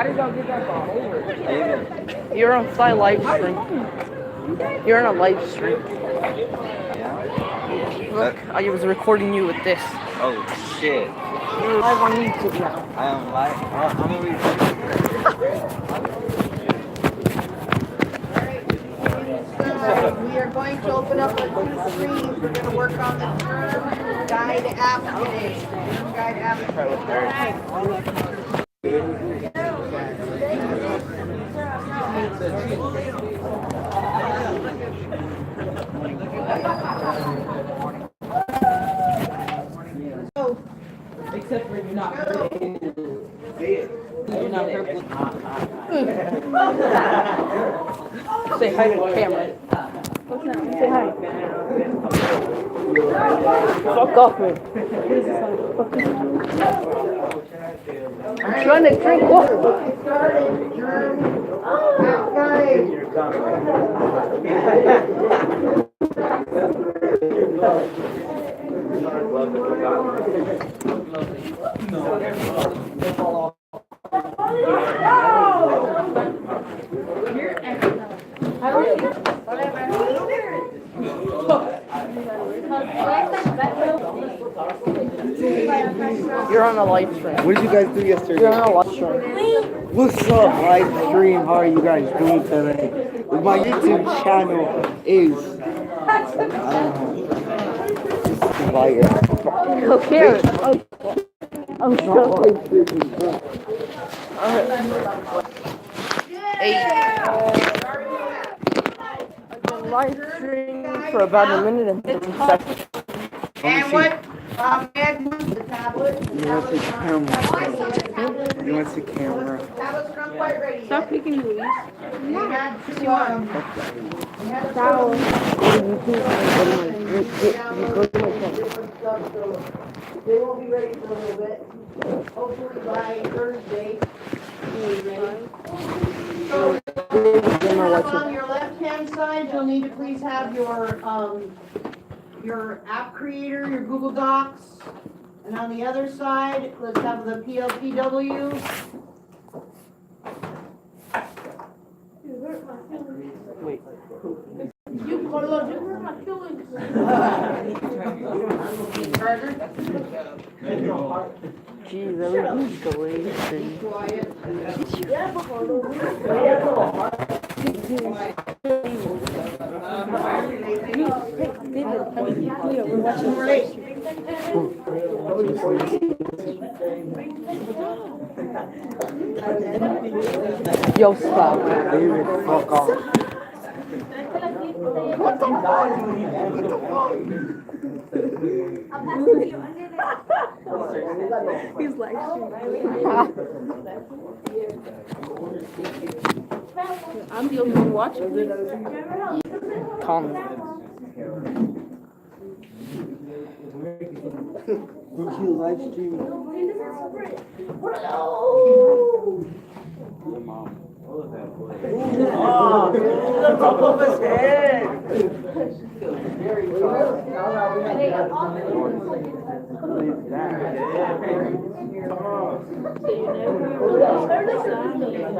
did y'all get that ball over? You're on my live stream. You're on a live stream. Yeah? Look, I was recording you with this. Oh, shit. You're live on YouTube now. I am live. I'm gonna be. We are going to open up with 2 screens. We're going to work on the Germ Guide app today. Germ Guide app. Except for you're not. You're not purple. Say hi to the camera. Say hi. Fuck off, man. I'm trying to drink water. Get started. Germ You're on a live stream. What did you guys do yesterday? You're on a live stream. What's up, live stream? How are you guys doing today? My YouTube channel is Who cares? I'm sure. Live stream for about a minute and 30 seconds. And what? And the tablet. You want the camera? You want the camera? Tablet's not quite ready Stop yet. picking Louise. We had to, we had to different stuff, so they won't be ready for a little bit. Hopefully by Thursday. So, on your left-hand side, you'll need to please have your app creator, your Google Docs. And on the other side, let's have the PLPW. Wait. You, Carlos, you hurt my feelings. Jeez, everything's delayed. Quiet. Yo, stop. David, fuck off. He's like, I'm the only one watching. Calm. Did you live stream? Your mom. Oh, the top of his head.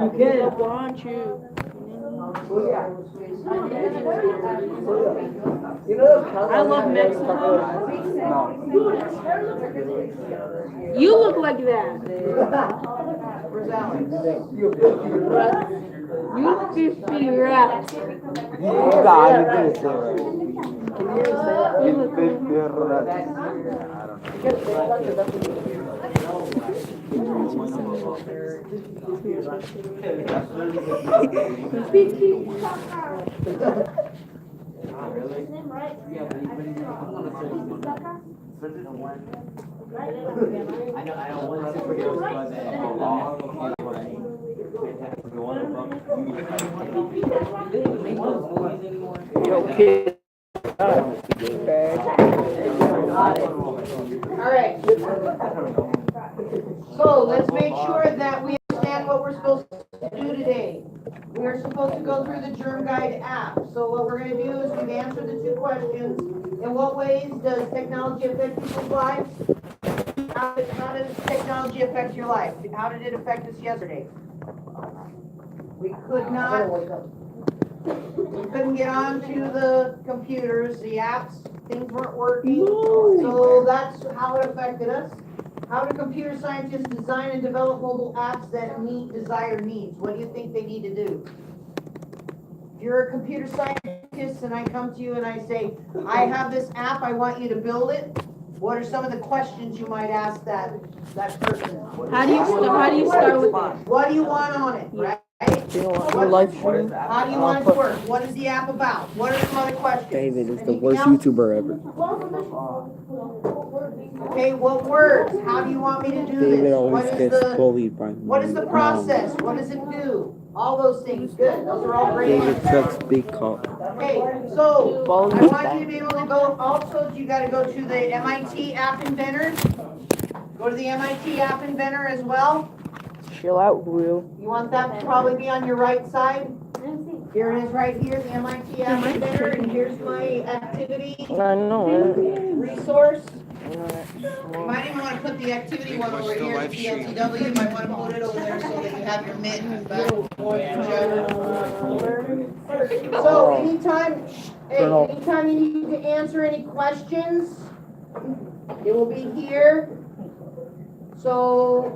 You get it. Want you. I love Mexico. You look like that. Where's Alex? You 50 rats. Okay. All right. So let's make sure that we understand what we're supposed to do today. We're supposed to go through the Germ Guide app. So what we're going to do is we've answered the 2 questions. In what ways does technology affect people's lives? How does technology affect your life? How did it affect us yesterday? We couldn't get onto the computers, the apps, things weren't working. So that's how it affected us. How do computer scientists design and develop mobile apps that meet desired needs? What do you think they need to do? If you're a computer scientist and I come to you and I say, I have this app, I want you to build it, what are some of the questions you might ask that person? How do you start with it? What do you want on it, right? You know what? Your live stream. How do you want it to work? What is the app about? What are some other questions? David is the Anything worst else? YouTuber ever. Okay, what words? How do you want me to do David this? always What is gets the, bullied by me. what is the process? What does it do? All those things, good, those are all great David answers. sucks big cock. Okay, so, Follow I me want back. you to be able to go, also, you gotta go to the MIT App Inventor. Go to the MIT App Inventor as well. Chill out, Julio. You want that to probably be on your right side? Here it is right here, the MIT App Inventor, and here's my activity I know. resource. I know that. You might even wanna put the activity one over here, the PLTW, you might wanna put it over there so that you have your mitt back and forth, whichever. So anytime you need to answer any questions, it will be here. So,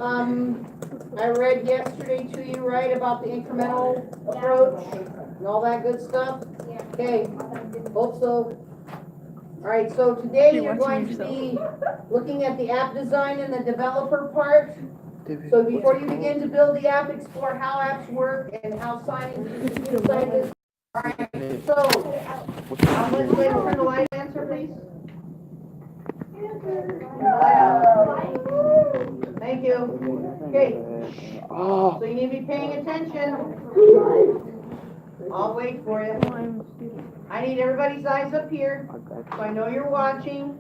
I read yesterday to you, right, about the incremental approach and all that good stuff? Okay, hope so. All right, so today you're going to be looking at the app design and the developer part. So before you begin to build the app, explore how apps work and how computer scientists. All right, so, let's wait for the light answer, please. Thank you. Okay, Oh, so you need to be paying attention. I'll wait for you. I need everybody's eyes up here, so I know you're watching.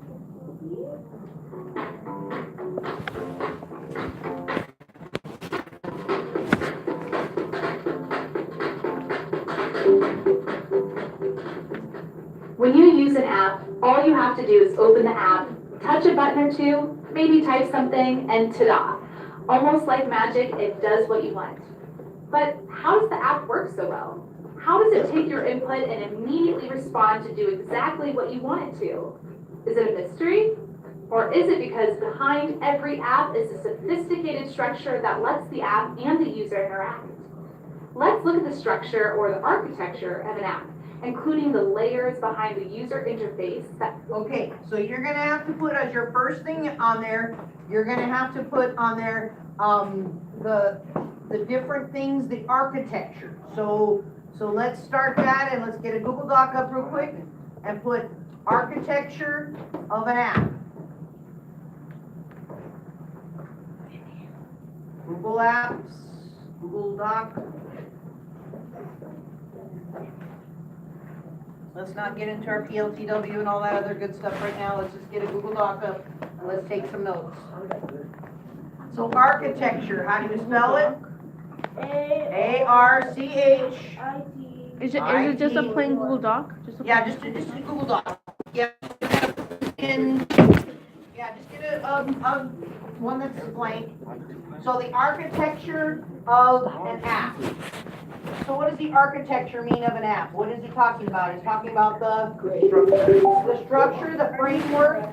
When you use an app, all you have to do is open the app, touch a button or two, maybe type something, and ta-da! Almost like magic, it does what you want. But how does the app work so well? How does it take your input and immediately respond to do exactly what you want it to? Is it a mystery? Or is it because behind every app is a sophisticated structure that lets the app and the user interact? Let's look at the structure or the architecture of an app, including the layers behind the user interface that. Okay, so you're gonna have to put as your first thing on there, you're gonna have to put on there, the different things, the architecture. So let's start that and let's get a Google Doc up real quick and put architecture of an app. Google Apps, Google Doc. Let's not get into our PLTW and all that other good stuff right now. Let's just get a Google Doc up and let's take some notes. So architecture, how do you spell it? A-R-C-H. Is it just a plain Google Doc? Yeah, just a Google Doc. Yeah. Just get a one that's blank. So the architecture of an app. So what does the architecture mean of an app? What is it talking about? It's talking about the structure, the framework.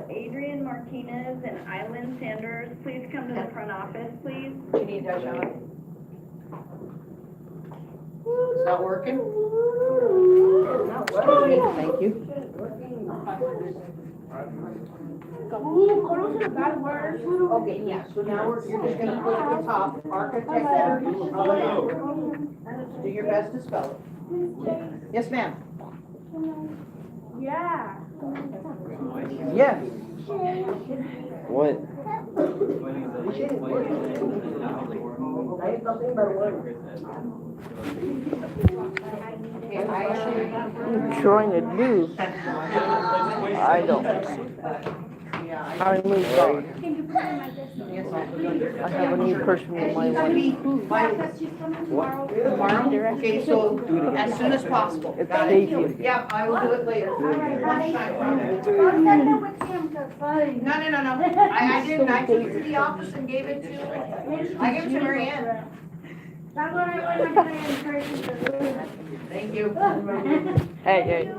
Adrian Martinez and Island Sanders, please come to the front office, please. You need that, Sean? It's not working? Thank you. Okay, yeah, so now you're just gonna put at the top, architecture of an app. Do your best to spell it. Yes, ma'am? Yeah. yes. What? I'm trying to do. I don't. I moved on. I have a new person in my life. Tomorrow? Okay, so as soon as possible. It's Got it? David. Yeah, I will do it later. No. I didn't. I took it to the office and gave it to, I gave it to Mary Ann. That's what I want to encourage you to do. Thank you. Hey, hey.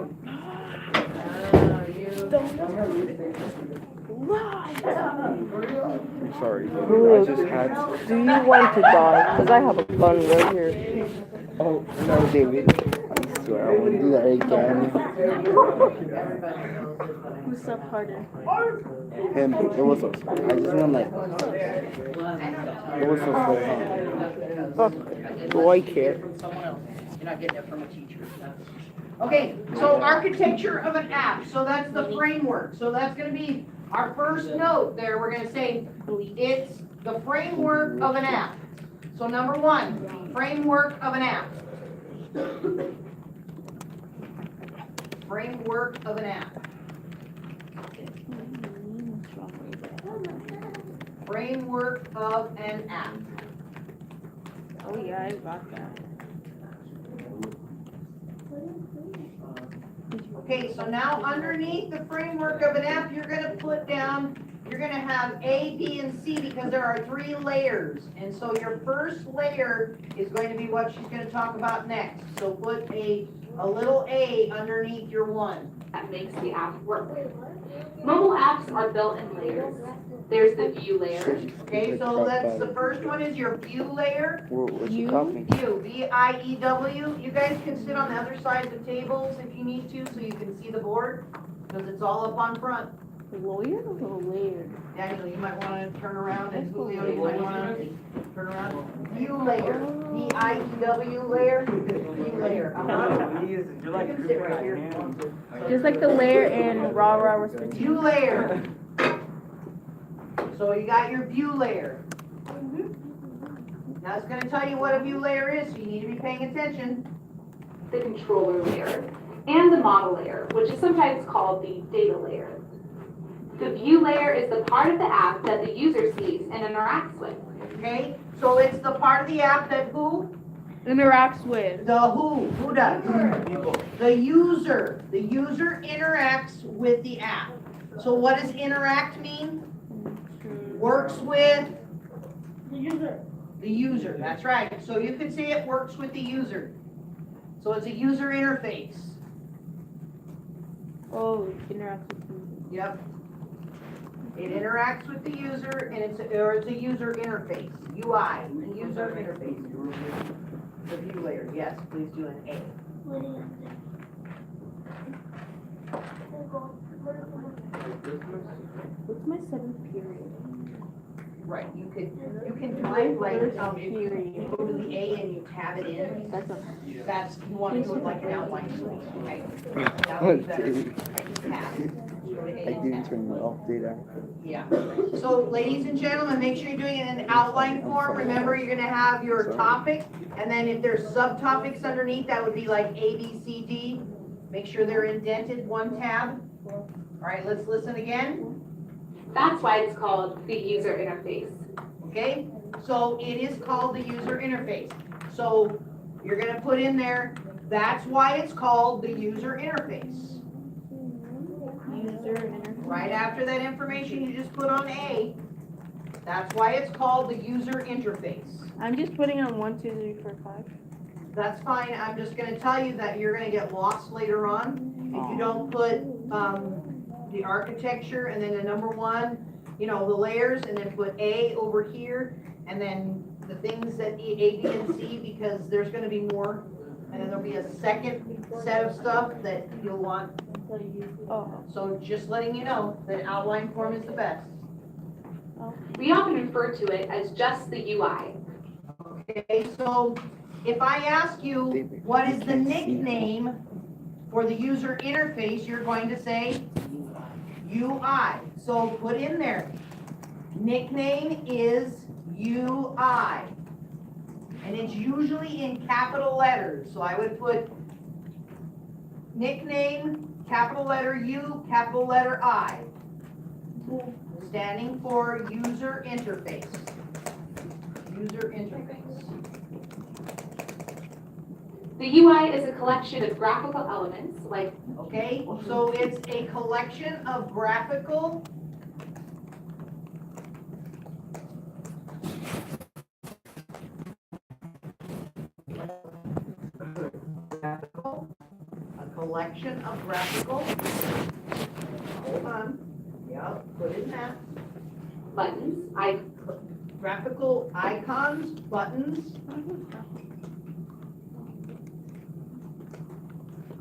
I'm sorry. I just had to. Do you want to die? Because I have a gun right here. Oh, no, David. I swear I won't do that again. Who's up harder? Him, it was so I just want like. It was so fun. Do I care? You're not getting it from a teacher. Okay, so architecture of an app, so that's the framework. So that's gonna be our first note there. We're gonna say it's the framework of an app. So number one, framework of an app. Framework of an app. Framework of an app. Oh yeah, I got that. Okay, so now underneath the framework of an app, you're gonna put down, you're gonna have A, B, and C because there are 3 layers. And so your first layer is going to be what she's gonna talk about next. So put a little A underneath your 1. That makes the app work. Mobile apps are built in layers. There's the view layer. Okay, so that's the first one is your view layer. What's your copy? View, V-I-E-W. You guys can sit on the other side of the tables if you need to, so you can see the board, because it's all up on front. Lawyer or layer? Daniel, you might wanna turn around, and Julio, you might wanna turn around. View layer, V-I-E-W layer, view layer. You can sit right here. Just like the layer in Raw Raw Whisper. View layer. So you got your view layer. Now it's gonna tell you what a view layer is, so you need to be paying attention. The controller layer, and the model layer, which is sometimes called the data layer. The view layer is the part of the app that the user sees and interacts with. Okay, so it's the part of the app that who? Interacts with. The who does? The user. The user interacts with the app. So what does interact mean? Works with? The user. The user, that's right. So you could say it works with the user. So it's a user interface. Oh, interacts with. Yep. It interacts with the user and it's a user interface. UI, a user interface. The view layer, yes, please do an A. What's my 7th period? Right, you can do it like, if you go to the A and you tab it in, that's, you want to do it like an outline. Okay. That would be better. Tab. Go to A I and didn't tab. turn it off, did I? Yeah. So ladies and gentlemen, make sure you're doing it in an outline form. Remember, you're gonna have your topic, and then if there's subtopics underneath, that would be like A, B, C, D. Make sure they're indented, 1 tab. All right, let's listen again. That's why it's called the user interface. Okay, so it is called the user interface. So you're gonna put in there, that's why it's called the user interface. User interface. Right after that information, you just put on A. That's why it's called the user interface. I'm just putting on 1, 2, 3, 4, 5. That's fine, I'm just gonna tell you that you're gonna get lost later on if you don't put, the architecture and then the number 1, you know, the layers, and then put A over here, and then the things that A, B, and C, because there's gonna be more, and then there'll be a second set of stuff that you'll want. Oh. So just letting you know that outline form is the best. We often refer to it as just the UI. Okay, so if I ask you, what is the nickname for the user interface, you're going to say UI. So put in there, nickname is UI. And it's usually in capital letters. So I would put nickname, capital letter U, capital letter I. Standing for user interface. User interface. The UI is a collection of graphical elements like, Okay, so it's a collection of graphical collection of graphical, hold on, yeah, put in that, buttons, graphical icons, buttons,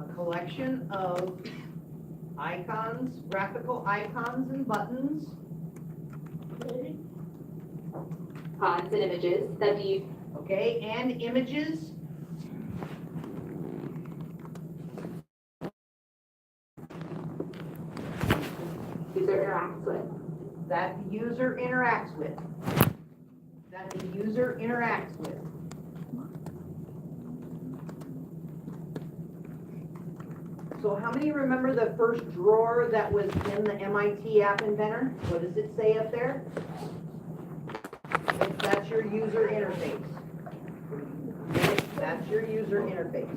a collection of icons, graphical icons and buttons, fonts, and images that be okay, and images, user interacts with. that the user interacts with. That the user interacts with. So how many remember the first drawer that was in the MIT App Inventor? What does it say up there? That's your user interface. That's your user interface.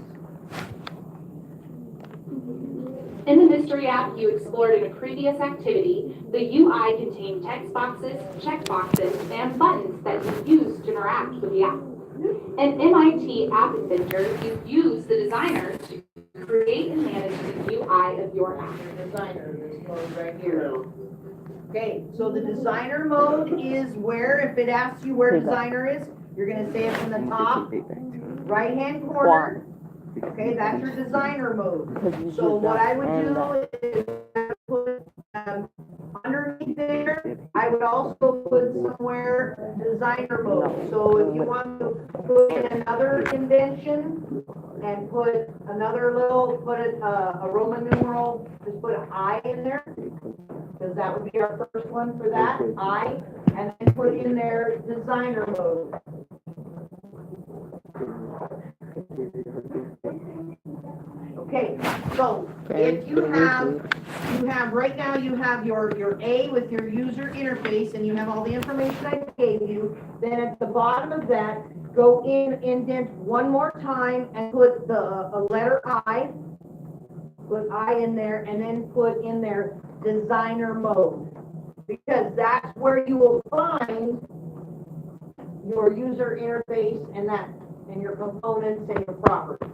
In the mystery app you explored in a previous activity, the UI contained text boxes, checkboxes, and buttons that you use to interact with the app. In MIT App Inventor, you use the designer to create and manage the UI of your app. Your designer, this mode right here. Okay, so the designer mode is where, if it asks you where designer is, you're gonna say it's in the top right-hand corner. Okay, that's your designer mode. So what I would do is put underneath there, I would also put somewhere designer mode. So if you want to put in another invention and put another little, put a Roman numeral, just put an I in there, because that would be our first one for that, I, and then put in there designer mode. Okay, so if you have, right now you have your A with your user interface and you have all the information I gave you, then at the bottom of that, go in, indent one more time and put a letter I, put I in there and then put in there designer mode. Because that's where you will find your user interface and your components and your properties.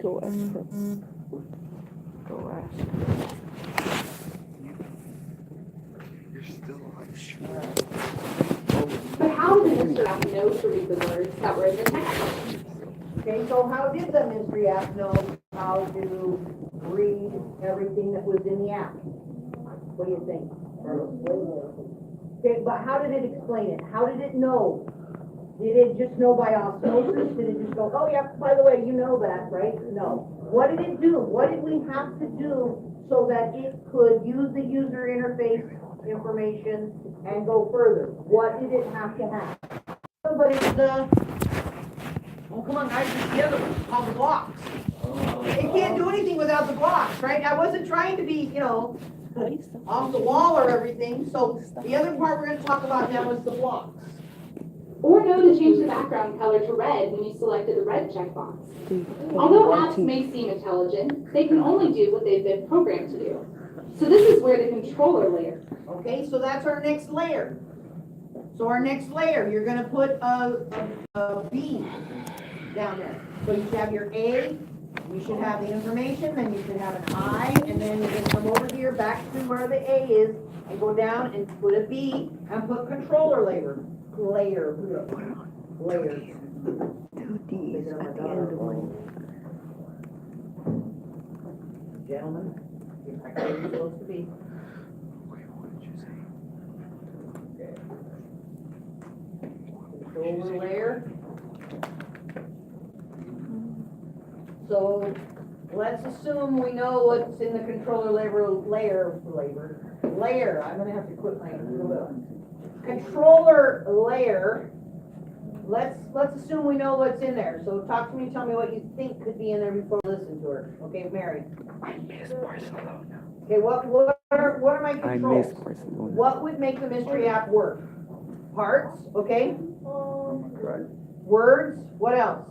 Go ask. Go ask. You're still But how did the mystery app know to read the words that were in the text? Okay, so how did the mystery app know how to read everything that was in the app? What do you think? Okay, but how did it explain it? How did it know? Did it just know by osmosis? Did it just go, oh yeah, by the way, you know that, right? No. What did it do? What did we have to do so that it could use the user interface information and go further? What did it have to have? But it's oh come on guys, it's the other one, called the blocks. It can't do anything without the blocks, right? I wasn't trying to be, off the wall or everything, so the other part we're gonna talk about now is the blocks. Or know to change the background color to red when you selected the red checkbox. Although apps may seem intelligent, they can only do what they've been programmed to do. So this is where the controller layer. Okay, so that's our next layer. So our next layer, you're gonna put a B down there. So you should have your A, you should have the information, then you should have an I, and then you're gonna come over here back to where the A is, and go down and put a B, and put controller layer. Layers. Two D's at the end of one. Gentlemen, you're right where you're supposed to be. Wait, what did you say? Controller layer. So let's assume we know what's in the controller layer. I'm gonna have to quit my controller layer. Let's assume we know what's in there. So talk to me, tell me what you think could be in there before we listen to her. Okay, Mary. I miss Barcelona. Okay, what are my I controls? miss Barcelona. What would make the mystery app work? Parts, okay? Words, what else?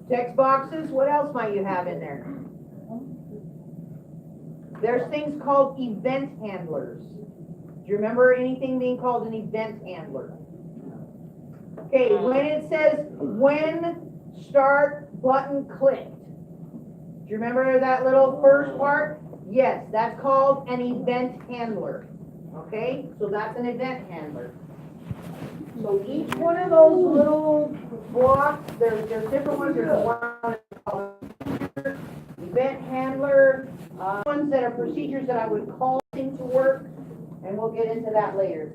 Text boxes, what else might you have in there? There's things called event handlers. Do you remember anything being called an event handler? Okay, when it says, when start button clicked. Do you remember that little first part? Yes, that's called an event handler. Okay, so that's an event handler. So each one of those little blocks, there's different ones, there's one called event handler, ones that are procedures that I would call into work, and we'll get into that later.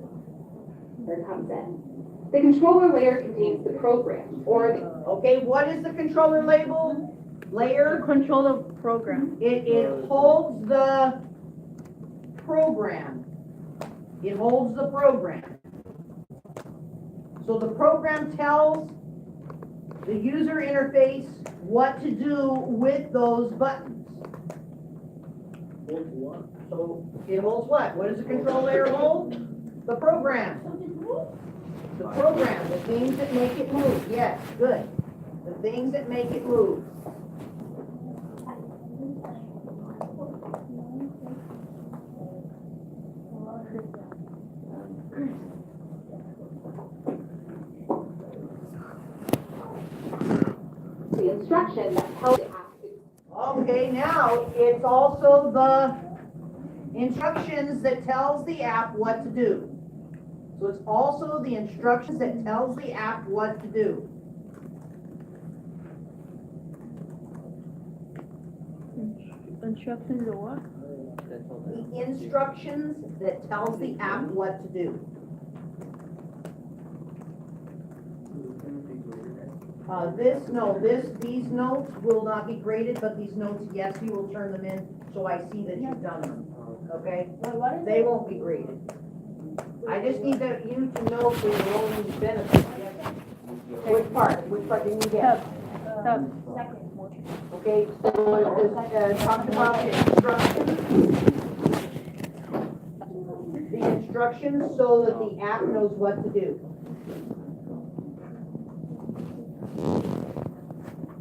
There comes in. The controller layer contains the program, or the Okay, what is the controller label? Layer? Control the program. It holds the program. It holds the program. So the program tells the user interface what to do with those buttons. So it holds what? What does the control layer hold? The program. The program, the things that make it move. Yes, good. The things that make it move. the instruction that tells the app to Okay, now it's also the instructions that tells the app what to do. So it's also the instructions that tells the app what to do. Instructions or what? The instructions that tells the app what to do. These notes will not be graded, but these notes, yes, you will turn them in, so I see that you've done them, okay? They won't be graded. I just need you to know for your own benefit. Which part didn't you get? Okay, so talk about the instructions. The instructions so that the app knows what to do.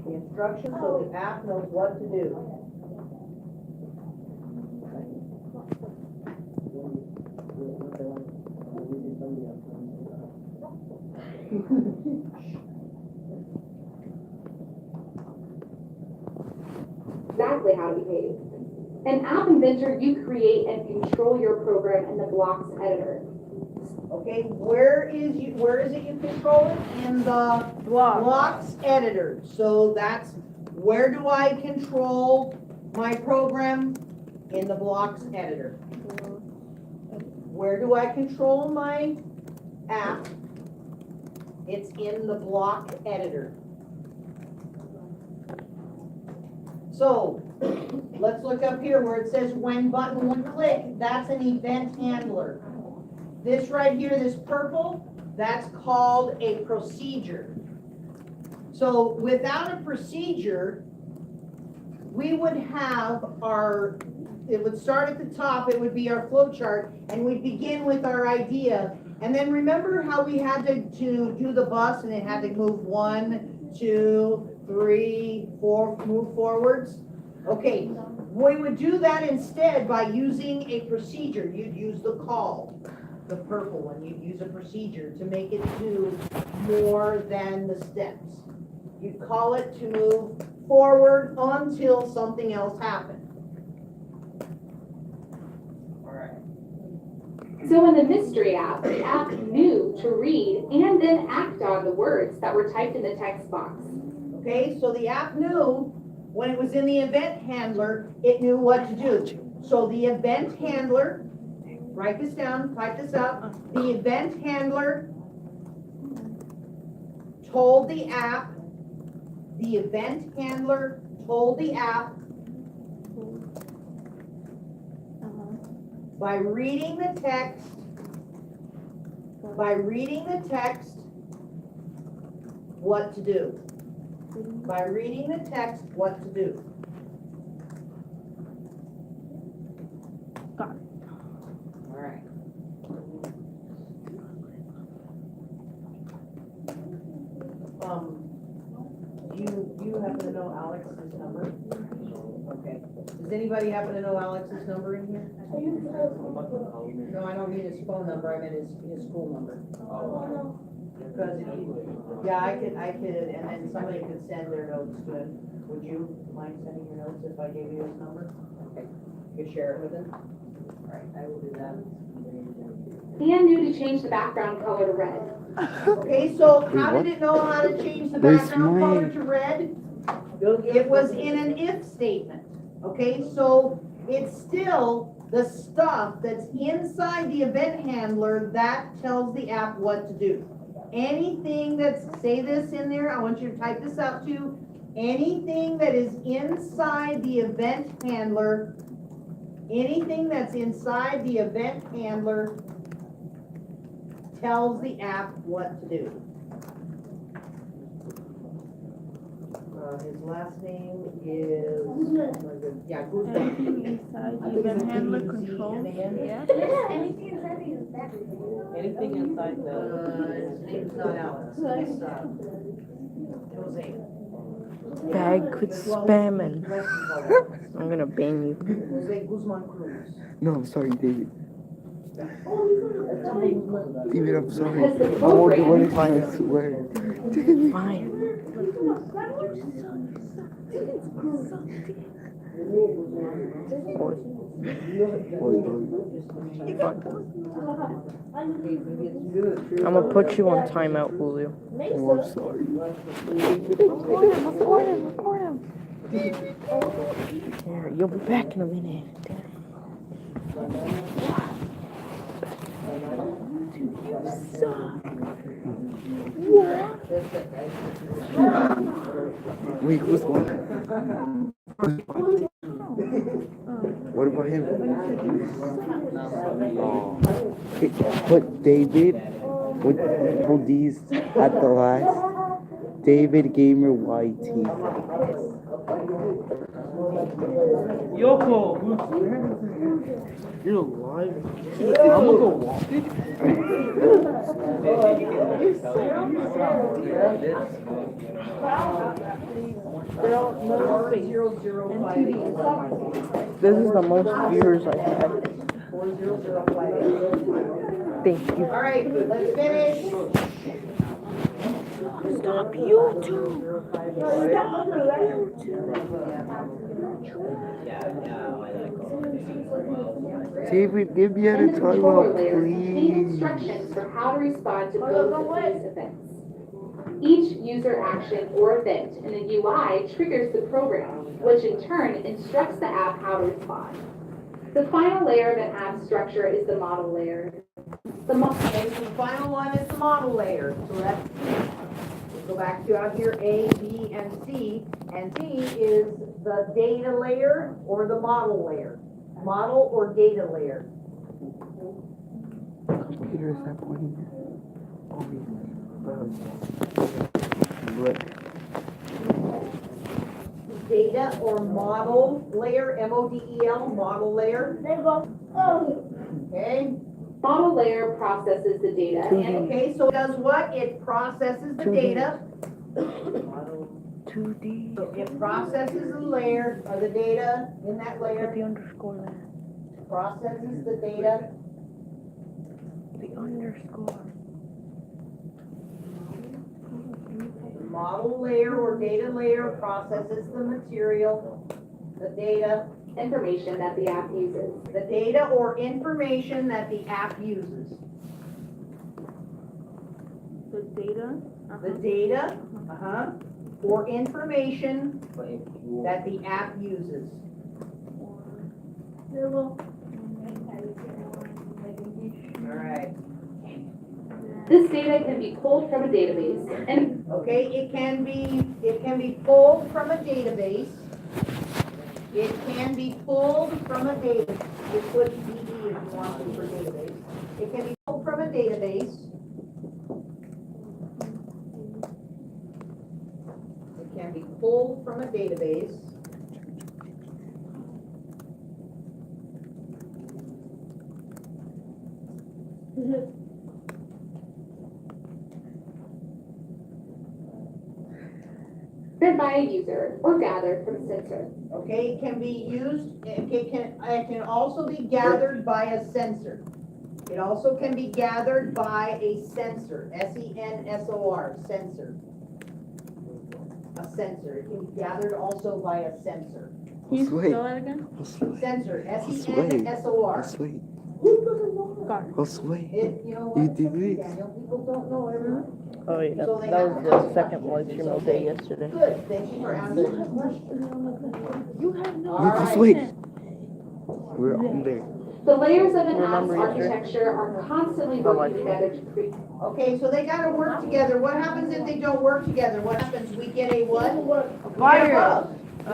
The instructions so the app knows what to do. exactly how to behave. An App Inventor, you create and control your program in the blocks editor. Okay, where is it you control it? In the blocks editor. So that's, where do I control my program? In the blocks editor. Where do I control my app? It's in the block editor. So, let's look up here where it says when button, when click, that's an event handler. This right here, this purple, that's called a procedure. So without a procedure, we would have our, it would start at the top, it would be our flow chart, and we'd begin with our idea. And then remember how we had to do the bus and it had to move 1, 2, 3, 4, move forwards? Okay, we would do that instead by using a procedure. You'd use the call, the purple one. You'd use a procedure to make it do more than the steps. You'd call it to move forward until something else happened. So in the mystery app, the app knew to read and then act on the words that were typed in the text box. Okay, so the app knew when it was in the event handler, it knew what to do. So the event handler, write this down, type this up. The event handler told the app, by reading the text, what to do. By reading the text, what to do. Got it. All right. You happen to know Alex's number? Okay. Does anybody happen to know Alex's number in here? No, I don't mean his phone number, I meant his school number. Because if you, yeah, I could, and then somebody could send their notes to it. Would you mind sending your notes if I gave you his number? Okay, you could share it with him? All right, I will do that. And knew to change the background color to red. Okay, so how did it know how to change the Where's background color mine? to red? It was in an if statement, okay? So it's still the stuff that's inside the event handler that tells the app what to do. Anything that's, say this in there, I want you to type this out too. Anything that is inside the event handler, anything that's inside the event handler tells the app what to do. His last name is, yeah, Guzman. Anything inside the event handler controls, yeah? Anything inside the. His name's not Alex, it's, Jose. Bag quit spamming. I'm gonna ban you. Jose Guzman Cruz. No, I'm sorry, David. David, I'm sorry. Because the I won't do program- anything, I swear. Fine. I'm gonna put you on timeout, Julio. Oh, I'm sorry. Record him. There, you'll be back in a minute. Wait, who's one? What about him? Okay, put David with these at the last. David Gamer YT. Yoko. You're alive. I'm gonna go walk it. This is the most viewers I've had. 4005. Thank you. All right, let's finish. Stop YouTube. David, give me a In the controller timeout, layer contain please. instructions for how to respond to both of these events. Each user action or event in the UI triggers the program, which in turn instructs the app how to respond. The final layer of an app structure is the model layer. The Okay, so the final one is the model layer. So let's go back to out here, A, B, and C. And C is the data layer or the model layer. Model or data layer. Computer is not pointing. Look. Data or model layer, M-O-D-E-L, model layer. There you go. Oh. Okay, model layer processes the data and okay, so it does what? It processes the data. 2D. So it processes the layer, or the data in that Put layer, the underscore there. processes the data. The underscore. Model layer or data layer processes the material, the data, information that the app uses. the data or information that the app uses. The data. The data, or information that the app uses. There you go. All right. This data can be pulled from a database and Okay, it can be pulled from a database. It can be pulled from a database. You put DB if you want to for database. It can be pulled from a database. It can be pulled from a database. read by a user or gathered from a sensor. Okay, it can be used, it can also be gathered by a sensor. It also can be gathered by a sensor, S-E-N-S-O-R, sensor. A sensor, it can be gathered also by a sensor. Can you Sweet. spell that again? Sensor, S-E-N-S-O-R. Sweet. Who doesn't know that? Oh, sweet. You know You what, did it. Daniel, people don't know everything. Oh, yeah, So they that have was to the have second it. live stream all day yesterday. Good, thank you for answering the question. You have no. All right. Sweet. We're on there. The layers of an app's Remember yesterday? architecture are constantly How working much? together to create. Okay, so they gotta work together. What happens if they don't work together? What happens? We get a what? Fire.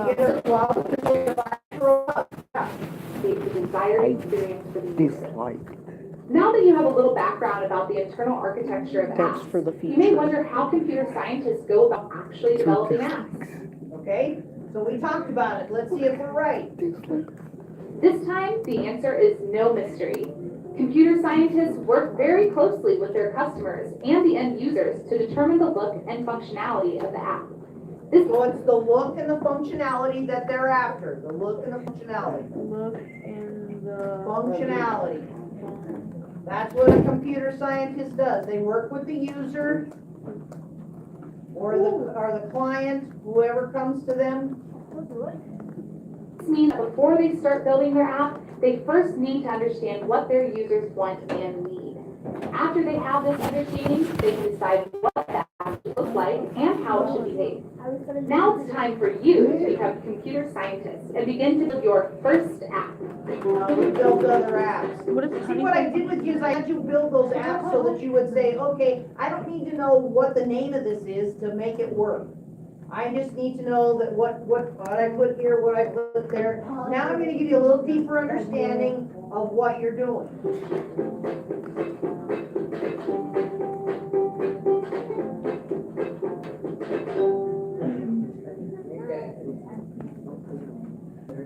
We get a bug. We get a fire. Create the desired experience for the user. Dislike. Now that you have a little background about the internal architecture of Thanks apps, for the you may feature. wonder how computer scientists go about actually developing apps. Okay, so we talked about it. Let's see if we're right. Dislike. This time, the answer is no mystery. Computer scientists work very closely with their customers and the end users to determine the look and functionality of the app. This So it's the look and the functionality that they're after. The look and the functionality. Look in the. Functionality. That's what a computer scientist does. They work with the user or the client, whoever comes to them. means that before they start building their app, they first need to understand what their users want and need. After they have this understanding, they can decide what that app should look like and how it should behave. Now it's time for you to become computer scientists and begin to build your first app. We build other apps. What is See, what I did with you is I had you build those apps so that you would say, okay, I don't need to know what the name of this is to make it work. I just need to know that what I put here, what I put there. Now I'm gonna give you a little deeper understanding of what you're doing.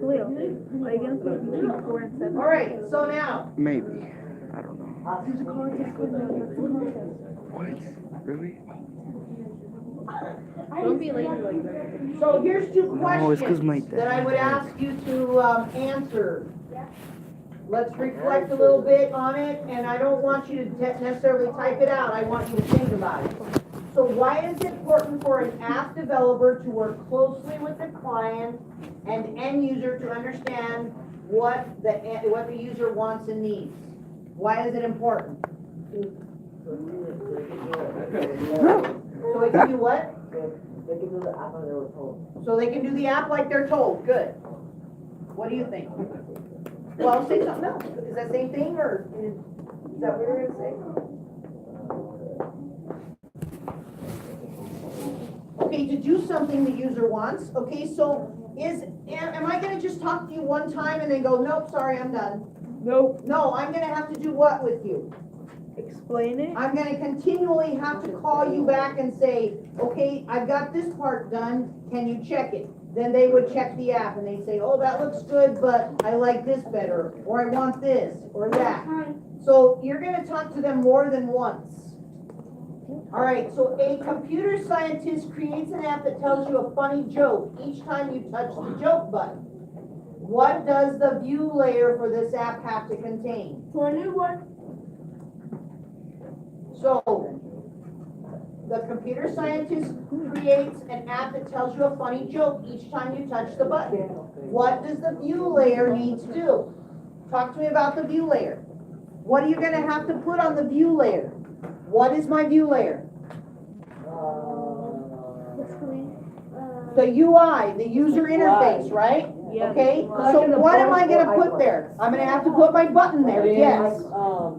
Leo, are you gonna put before and seven? All right, so now, Maybe. I don't know. There's a contest going on. That's the contest. What? Really? Don't be lazy like that. so here's two No, it's 'cause my questions that I would ask you to answer. Let's reflect a little bit on it, and I don't want you to necessarily type it out, I want you to think about it. So why is it important for an app developer to work closely with the client and end user to understand what the user wants and needs? Why is it important? So they can do what? They can do the app and they were told. So they can do the app like they're told, good. What do you think? Well, say something else, is that same thing, or is that what you're gonna say? Okay, to do something the user wants, okay, so am I gonna just talk to you one time and then go, nope, sorry, I'm done? Nope. No, I'm gonna have to do what with you? Explain it. I'm gonna continually have to call you back and say, okay, I've got this part done, can you check it? Then they would check the app and they'd say, oh, that looks good, but I like this better, or I want this, or that. So you're gonna talk to them more than once. All right, so a computer scientist creates an app that tells you a funny joke each time you touch the joke button. What does the view layer for this app have to contain? So a new one. So, the computer scientist creates an app that tells you a funny joke each time you touch the button. What does the view layer need to do? Talk to me about the view layer. What are you gonna have to put on the view layer? What is my view layer? The UI, the user interface, right? Yeah. Okay, so what am I gonna put there? I'm gonna have to put my button there, yes.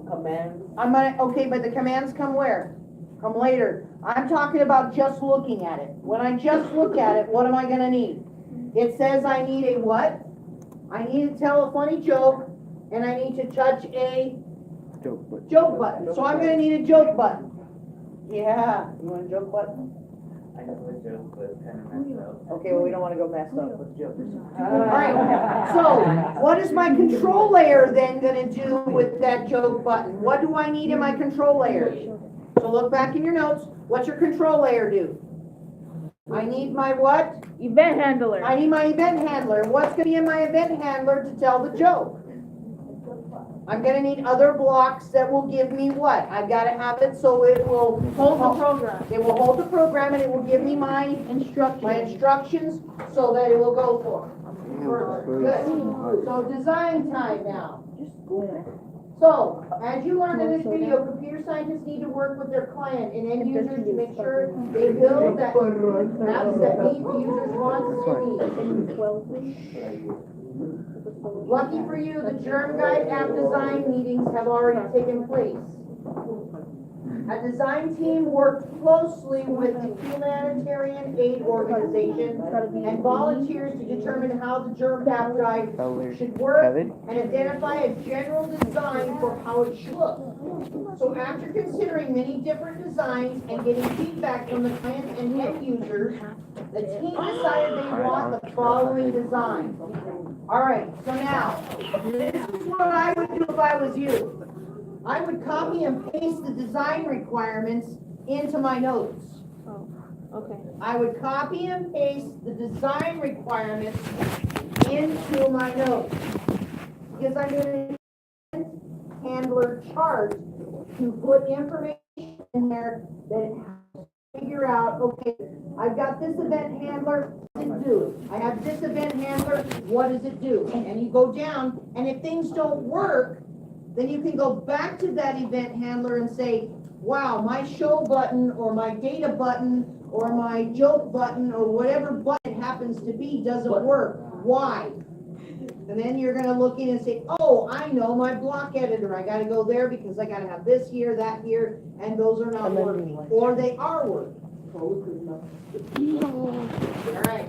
Commands. I'm gonna, okay, but the commands come where? Come later. I'm talking about just looking at it. When I just look at it, what am I gonna need? It says I need a what? I need to tell a funny joke, and I need to touch a Joke, but joke button. So I'm gonna need a joke button. Yeah, you want a joke button? I know a joke, but kind of messed up. Okay, well, we don't wanna go messed up with jokes. Alright, so what is my control layer then gonna do with that joke button? What do I need in my control layer? So look back in your notes, what's your control layer do? I need my what? Event handler. I need my event handler. What's gonna be in my event handler to tell the joke? I'm gonna need other blocks that will give me what? I've gotta have it so it will Hold the program. it will hold the program and it will give me my instructions so that it will go for. Good. So design time now. So, as you learned in this video, computer scientists need to work with their client and end users to make sure they build that apps that meet the user's wants and needs. Lucky for you, the Germ Guide app design meetings have already taken place. A design team worked closely with the humanitarian aid organization and volunteers to determine how the Germ app guide should work Kevin? and identify a general design for how it should look. So after considering many different designs and getting feedback from the clients and end users, the team decided they want the following design. All right, so now, this is what I would do if I was you. I would copy and paste the design requirements into my notes. Okay. I would copy and paste the design requirements into my notes. Because I'm going to handler chart to put information in there that figure out, okay, I've got this event handler, what does it do? I have this event handler, what does it do? And you go down, and if things don't work, then you can go back to that event handler and say, wow, my show button or my data button or my joke button or whatever button it happens to be doesn't work. Why? And then you're gonna look in and say, oh, I know my block editor. I gotta go there because I gotta have this here, that here, and those are not working. Or they are working. All right.